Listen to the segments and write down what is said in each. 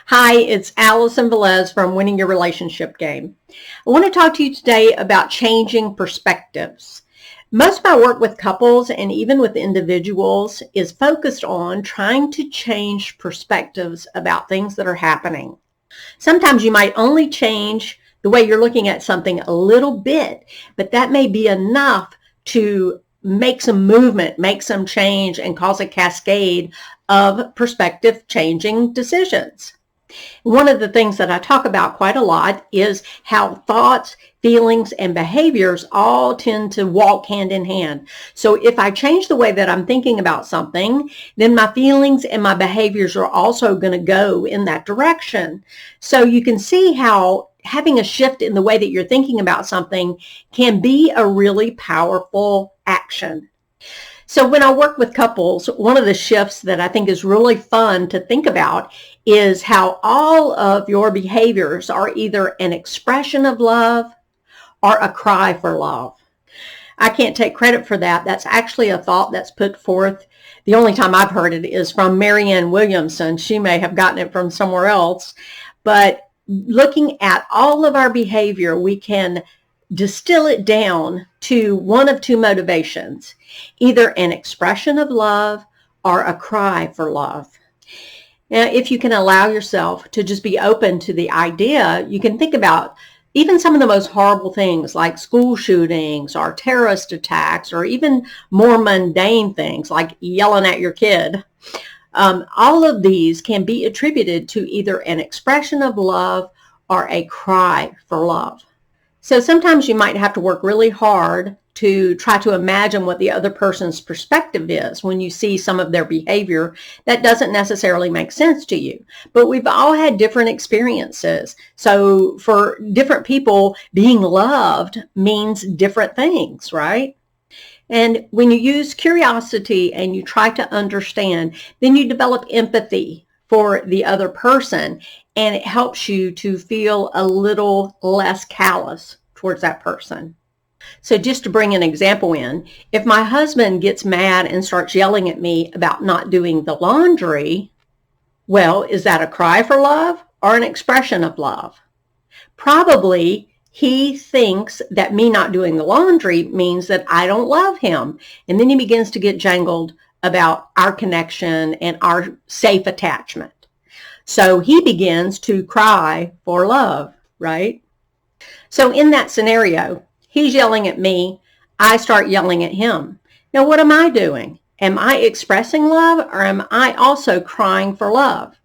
Hi, it's Allison Velez from Winning Your Relationship Game. I want to talk to you today about changing perspectives. Most of my work with couples and even with individuals is focused on trying to change perspectives about things that are happening. Sometimes you might only change the way you're looking at something a little bit, but that may be enough to make some movement, make some change, and cause a cascade of perspective changing decisions. One of the things that I talk about quite a lot is how thoughts, feelings, and behaviors all tend to walk hand in hand. So if I change the way that I'm thinking about something, then my feelings and my behaviors are also going to go in that direction. So you can see how having a shift in the way that you're thinking about something can be a really powerful action. So when I work with couples, one of the shifts that I think is really fun to think about is how all of your behaviors are either an expression of love or a cry for love. I can't take credit for that. That's actually a thought that's put forth. The only time I've heard it is from Marianne Williamson. She may have gotten it from somewhere else. But looking at all of our behavior, we can distill it down to one of two motivations, either an expression of love or a cry for love. Now, if you can allow yourself to just be open to the idea, you can think about even some of the most horrible things like school shootings or terrorist attacks, or even more mundane things like yelling at your kid. All of these can be attributed to either an expression of love or a cry for love. So sometimes you might have to work really hard to try to imagine what the other person's perspective is when you see some of their behavior that doesn't necessarily make sense to you. But we've all had different experiences. So for different people, being loved means different things, right? And when you use curiosity and you try to understand, then you develop empathy for the other person, and it helps you to feel a little less callous towards that person. So just to bring an example in, if my husband gets mad and starts yelling at me about not doing the laundry, well, is that a cry for love or an expression of love? Probably he thinks that me not doing the laundry means that I don't love him. And then he begins to get jangled about our connection and our safe attachment. So he begins to cry for love, right? So in that scenario, he's yelling at me, I start yelling at him. Now, what am I doing? Am I expressing love, or am I also crying for love?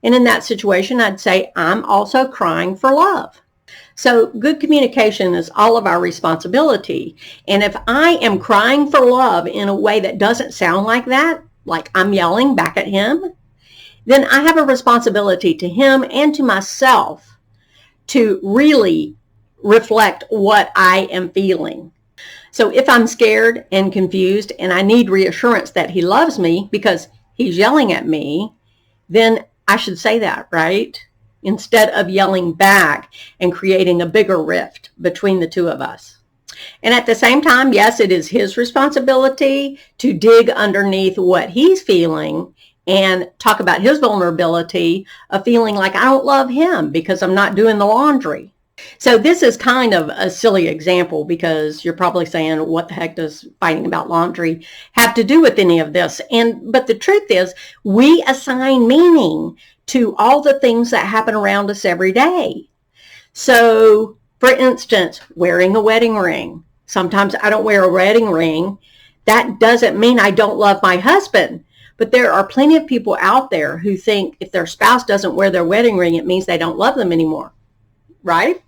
And in that situation, I'd say I'm also crying for love. So good communication is all of our responsibility. And if I am crying for love in a way that doesn't sound like that, like I'm yelling back at him, then I have a responsibility to him and to myself to really reflect what I am feeling. So if I'm scared and confused and I need reassurance that he loves me because he's yelling at me, then I should say that, right? Instead of yelling back and creating a bigger rift between the two of us. And at the same time, yes, it is his responsibility to dig underneath what he's feeling and talk about his vulnerability of feeling like I don't love him because I'm not doing the laundry. So this is kind of a silly example because you're probably saying, what the heck does fighting about laundry have to do with any of this? But the truth is, we assign meaning to all the things that happen around us every day. So, for instance, wearing a wedding ring. Sometimes I don't wear a wedding ring. That doesn't mean I don't love my husband. But there are plenty of people out there who think if their spouse doesn't wear their wedding ring, it means they don't love them anymore, right?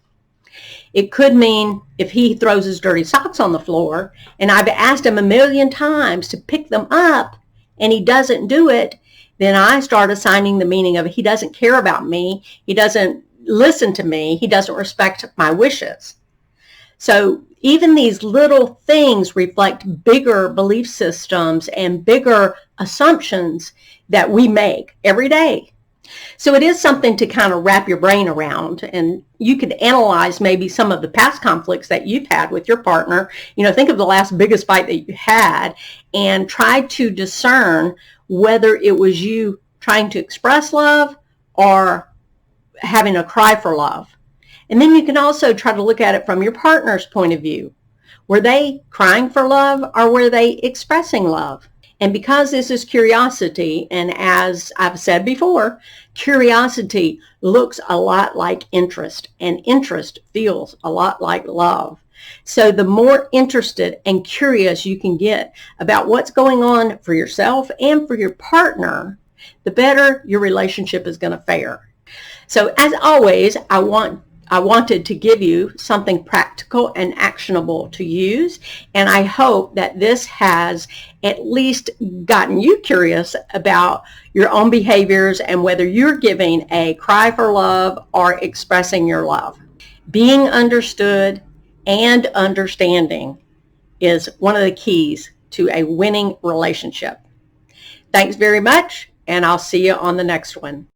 It could mean if he throws his dirty socks on the floor and I've asked him a million times to pick them up and he doesn't do it, then I start assigning the meaning of he doesn't care about me, he doesn't listen to me, he doesn't respect my wishes. So even these little things reflect bigger belief systems and bigger assumptions that we make every day. So it is something to kind of wrap your brain around, and you could analyze maybe some of the past conflicts that you've had with your partner. Think of the last biggest fight that you had and try to discern whether it was you trying to express love or having a cry for love. And then you can also try to look at it from your partner's point of view. Were they crying for love or were they expressing love? And because this is curiosity, and as I've said before, curiosity looks a lot like interest, and interest feels a lot like love. So the more interested and curious you can get about what's going on for yourself and for your partner, the better your relationship is going to fare. So as always, I wanted to give you something practical and actionable to use, and I hope that this has at least gotten you curious about your own behaviors and whether you're giving a cry for love or expressing your love. Being understood and understanding is one of the keys to a winning relationship. Thanks very much, and I'll see you on the next one.